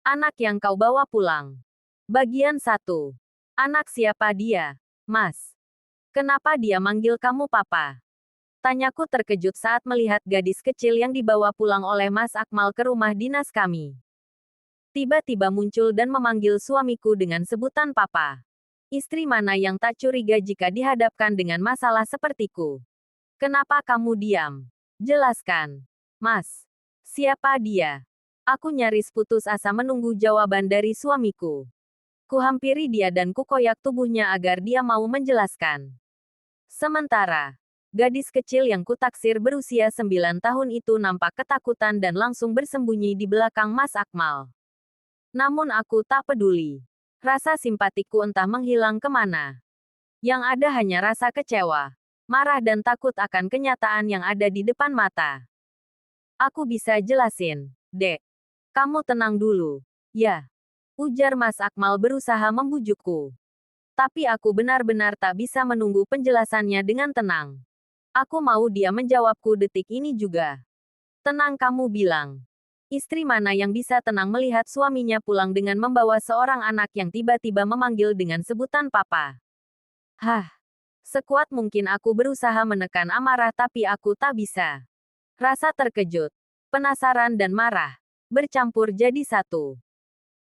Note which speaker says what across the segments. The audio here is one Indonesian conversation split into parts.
Speaker 1: Anak yang kau bawa pulang. Bagian 1. Anak siapa dia, Mas? Kenapa dia manggil kamu papa? Tanyaku terkejut saat melihat gadis kecil yang dibawa pulang oleh Mas Akmal ke rumah dinas kami. Tiba-tiba muncul dan memanggil suamiku dengan sebutan papa. Istri mana yang tak curiga jika dihadapkan dengan masalah sepertiku? Kenapa kamu diam? Jelaskan. Mas. Siapa dia? Aku nyaris putus asa menunggu jawaban dari suamiku. Kuhampiri dia dan kukoyak tubuhnya agar dia mau menjelaskan. Sementara, gadis kecil yang kutaksir berusia 9 tahun itu nampak ketakutan dan langsung bersembunyi di belakang Mas Akmal. Namun aku tak peduli. Rasa simpatiku entah menghilang kemana. Yang ada hanya rasa kecewa, marah dan takut akan kenyataan yang ada di depan mata. Aku bisa jelasin, Dek. Kamu tenang dulu. Ya. Ujar Mas Akmal berusaha membujukku. Tapi aku benar-benar tak bisa menunggu penjelasannya dengan tenang. Aku mau dia menjawabku detik ini juga. Tenang kamu bilang. Istri mana yang bisa tenang melihat suaminya pulang dengan membawa seorang anak yang tiba-tiba memanggil dengan sebutan papa? Hah. Sekuat mungkin aku berusaha menekan amarah tapi aku tak bisa. Rasa terkejut, penasaran dan marah bercampur jadi satu.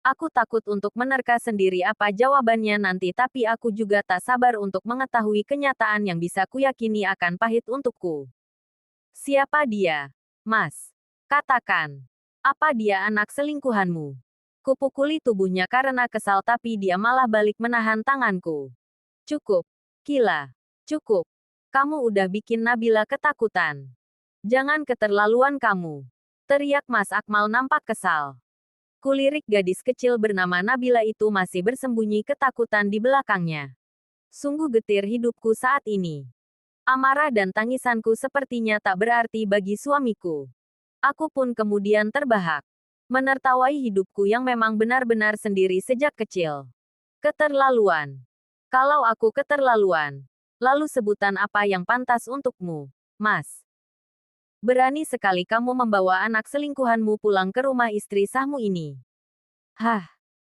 Speaker 1: Aku takut untuk menerka sendiri apa jawabannya nanti tapi aku juga tak sabar untuk mengetahui kenyataan yang bisa kuyakini akan pahit untukku. Siapa dia? Mas. Katakan. Apa dia anak selingkuhanmu? Kupukuli tubuhnya karena kesal tapi dia malah balik menahan tanganku. Cukup. Kila. Cukup. Kamu udah bikin Nabila ketakutan. Jangan keterlaluan kamu. Teriak Mas Akmal nampak kesal. Kulirik gadis kecil bernama Nabila itu masih bersembunyi ketakutan di belakangnya. Sungguh getir hidupku saat ini. Amarah dan tangisanku sepertinya tak berarti bagi suamiku. Aku pun kemudian terbahak. Menertawai hidupku yang memang benar-benar sendiri sejak kecil. Keterlaluan. Kalau aku keterlaluan, lalu sebutan apa yang pantas untukmu, Mas? Berani sekali kamu membawa anak selingkuhanmu pulang ke rumah istri sahmu ini. Hah,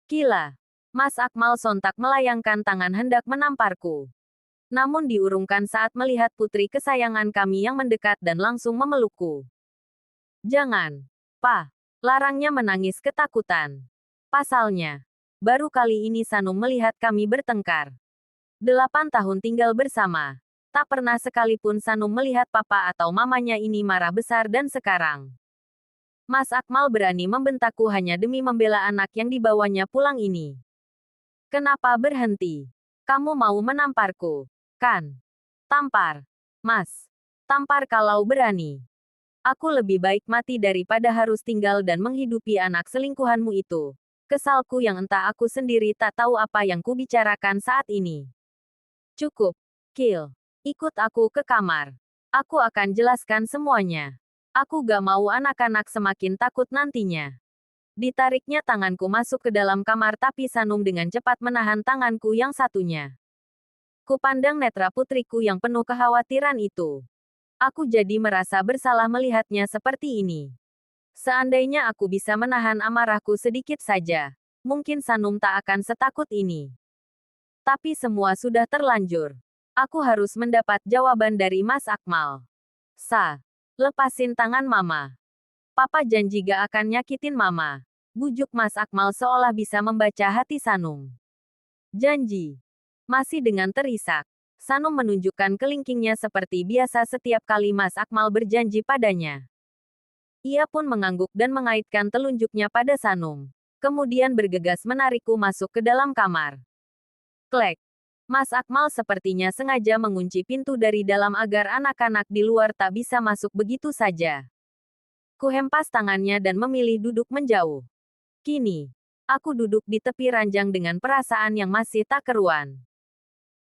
Speaker 1: gila. Mas Akmal sontak melayangkan tangan hendak menamparku. Namun diurungkan saat melihat putri kesayangan kami yang mendekat dan langsung memelukku. Jangan, Pa. Larangnya menangis ketakutan. Pasalnya, baru kali ini Sanum melihat kami bertengkar. 8 tahun tinggal bersama. Tak pernah sekalipun Sanum melihat papa atau mamanya ini marah besar dan sekarang. Mas Akmal berani membentakku hanya demi membela anak yang dibawanya pulang ini. Kenapa berhenti? Kamu mau menamparku, kan? Tampar. Mas. Tampar kalau berani. Aku lebih baik mati daripada harus tinggal dan menghidupi anak selingkuhanmu itu. Kesalku yang entah aku sendiri tak tahu apa yang kubicarakan saat ini. Cukup. Kill. Ikut aku ke kamar. Aku akan jelaskan semuanya. Aku gak mau anak-anak semakin takut nantinya. Ditariknya tanganku masuk ke dalam kamar tapi Sanum dengan cepat menahan tanganku yang satunya. Kupandang netra putriku yang penuh kekhawatiran itu. Aku jadi merasa bersalah melihatnya seperti ini. Seandainya aku bisa menahan amarahku sedikit saja, mungkin Sanum tak akan setakut ini. Tapi semua sudah terlanjur. Aku harus mendapat jawaban dari Mas Akmal. Lepasin tangan Mama. Papa janji gak akan nyakitin Mama. Bujuk Mas Akmal seolah bisa membaca hati Sanum. Janji. Masih dengan terisak. Sanum menunjukkan kelingkingnya seperti biasa setiap kali Mas Akmal berjanji padanya. Ia pun mengangguk dan mengaitkan telunjuknya pada Sanum. Kemudian bergegas menarikku masuk ke dalam kamar. Klek. Mas Akmal sepertinya sengaja mengunci pintu dari dalam agar anak-anak di luar tak bisa masuk begitu saja. Kuhempas tangannya dan memilih duduk menjauh. Kini, aku duduk di tepi ranjang dengan perasaan yang masih tak keruan.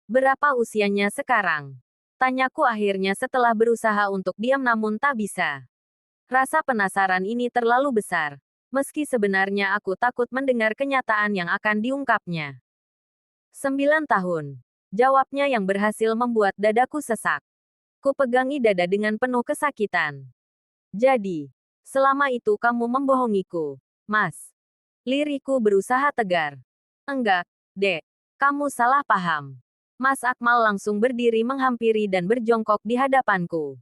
Speaker 1: Berapa usianya sekarang? Tanyaku akhirnya setelah berusaha untuk diam namun tak bisa. Rasa penasaran ini terlalu besar, meski sebenarnya aku takut mendengar kenyataan yang akan diungkapnya. 9 tahun. Jawabnya yang berhasil membuat dadaku sesak. Kupegangi dada dengan penuh kesakitan. Jadi, selama itu kamu membohongiku, Mas. Liriku berusaha tegar. Enggak, Dek. Kamu salah paham. Mas Akmal langsung berdiri menghampiri dan berjongkok di hadapanku.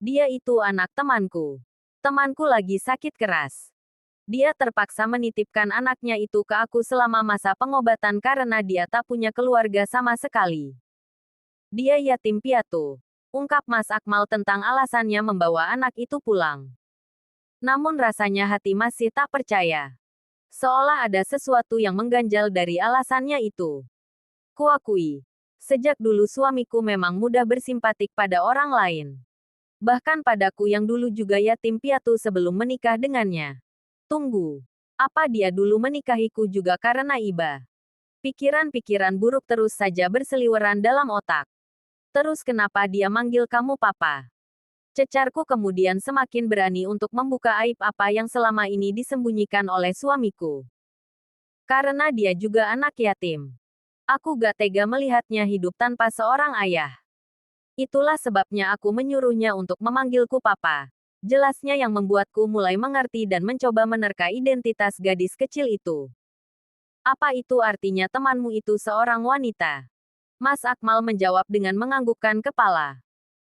Speaker 1: Dia itu anak temanku. Temanku lagi sakit keras. Dia terpaksa menitipkan anaknya itu ke aku selama masa pengobatan karena dia tak punya keluarga sama sekali. Dia yatim piatu. Ungkap Mas Akmal tentang alasannya membawa anak itu pulang. Namun rasanya hati masih tak percaya. Seolah ada sesuatu yang mengganjal dari alasannya itu. Kuakui, sejak dulu suamiku memang mudah bersimpatik pada orang lain. Bahkan padaku yang dulu juga yatim piatu sebelum menikah dengannya. Tunggu, apa dia dulu menikahiku juga karena iba? Pikiran-pikiran buruk terus saja berseliweran dalam otak. Terus kenapa dia manggil kamu papa? Cecarku kemudian semakin berani untuk membuka aib apa yang selama ini disembunyikan oleh suamiku. Karena dia juga anak yatim. Aku gak tega melihatnya hidup tanpa seorang ayah. Itulah sebabnya aku menyuruhnya untuk memanggilku papa. Jelasnya yang membuatku mulai mengerti dan mencoba menerka identitas gadis kecil itu. Apa itu artinya temanmu itu seorang wanita? Mas Akmal menjawab dengan menganggukkan kepala.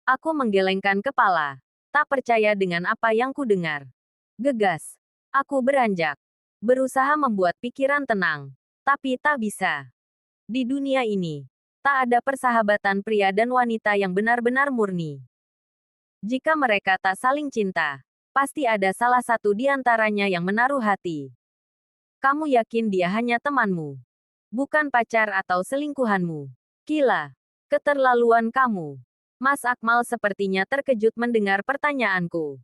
Speaker 1: Aku menggelengkan kepala. Tak percaya dengan apa yang ku dengar. Gegas. Aku beranjak. Berusaha membuat pikiran tenang. Tapi tak bisa. Di dunia ini, tak ada persahabatan pria dan wanita yang benar-benar murni. Jika mereka tak saling cinta, pasti ada salah satu di antaranya yang menaruh hati. Kamu yakin dia hanya temanmu? Bukan pacar atau selingkuhanmu? Gila. Keterlaluan kamu. Mas Akmal sepertinya terkejut mendengar pertanyaanku.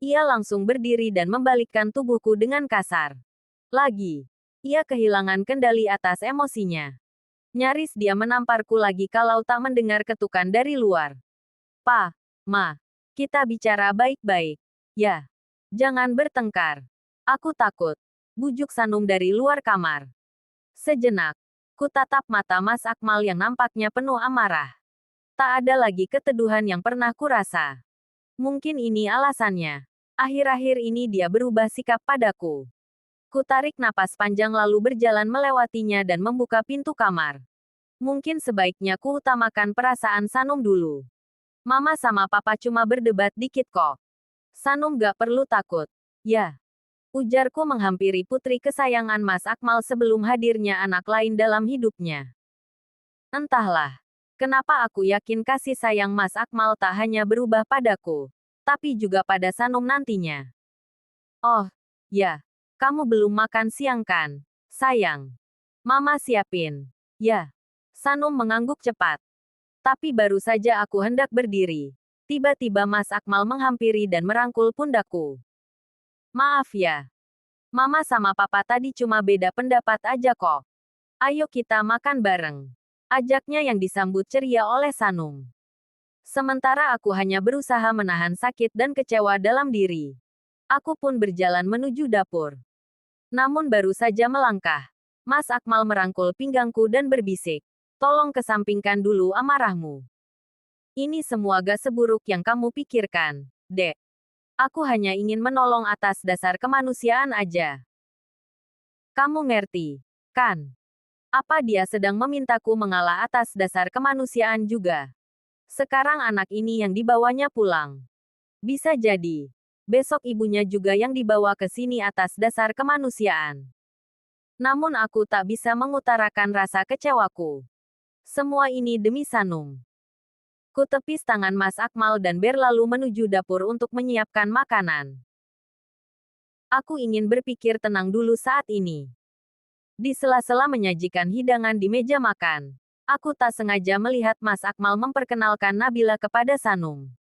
Speaker 1: Ia langsung berdiri dan membalikkan tubuhku dengan kasar. Lagi. Ia kehilangan kendali atas emosinya. Nyaris dia menamparku lagi kalau tak mendengar ketukan dari luar. Pa, Ma, kita bicara baik-baik. Ya. Jangan bertengkar. Aku takut. Bujuk Sanum dari luar kamar. Sejenak. Ku tatap mata Mas Akmal yang nampaknya penuh amarah. Tak ada lagi keteduhan yang pernah kurasa. Mungkin ini alasannya. Akhir-akhir ini dia berubah sikap padaku. Ku tarik napas panjang lalu berjalan melewatinya dan membuka pintu kamar. Mungkin sebaiknya ku utamakan perasaan Sanum dulu. Mama sama papa cuma berdebat dikit kok. Sanum gak perlu takut. Ya. Ujarku menghampiri putri kesayangan Mas Akmal sebelum hadirnya anak lain dalam hidupnya. Entahlah. Kenapa aku yakin kasih sayang Mas Akmal tak hanya berubah padaku, tapi juga pada Sanum nantinya. Oh, ya. Kamu belum makan siang kan? Sayang. Mama siapin. Ya. Sanum mengangguk cepat. Tapi baru saja aku hendak berdiri. Tiba-tiba Mas Akmal menghampiri dan merangkul pundakku. Maaf ya. Mama sama papa tadi cuma beda pendapat aja kok. Ayo kita makan bareng. Ajaknya yang disambut ceria oleh Sanum. Sementara aku hanya berusaha menahan sakit dan kecewa dalam diri. Aku pun berjalan menuju dapur. Namun baru saja melangkah, Mas Akmal merangkul pinggangku dan berbisik. Tolong kesampingkan dulu amarahmu. Ini semua gak seburuk yang kamu pikirkan, Dek. Aku hanya ingin menolong atas dasar kemanusiaan aja. Kamu ngerti, kan? Apa dia sedang memintaku mengalah atas dasar kemanusiaan juga? Sekarang anak ini yang dibawanya pulang. Bisa jadi. Besok ibunya juga yang dibawa ke sini atas dasar kemanusiaan. Namun aku tak bisa mengutarakan rasa kecewaku. Semua ini demi Sanum. Ku tepis tangan Mas Akmal dan berlalu menuju dapur untuk menyiapkan makanan. Aku ingin berpikir tenang dulu saat ini. Di sela-sela menyajikan hidangan di meja makan, aku tak sengaja melihat Mas Akmal memperkenalkan Nabila kepada Sanum.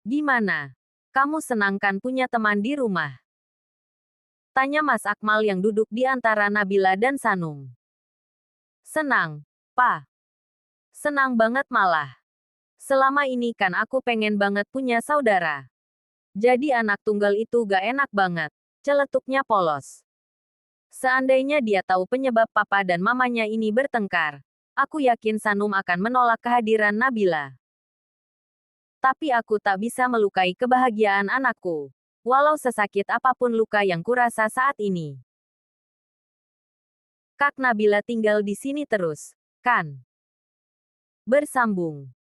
Speaker 1: Gimana? Kamu senang kan punya teman di rumah? Tanya Mas Akmal yang duduk di antara Nabila dan Sanum. Senang, Pa. Senang banget malah. Selama ini kan aku pengen banget punya saudara. Jadi anak tunggal itu gak enak banget. Celetuknya polos. Seandainya dia tahu penyebab papa dan mamanya ini bertengkar, aku yakin Sanum akan menolak kehadiran Nabila. Tapi aku tak bisa melukai kebahagiaan anakku. Walau sesakit apapun luka yang kurasa saat ini. Kak Nabila tinggal di sini terus, kan? Bersambung.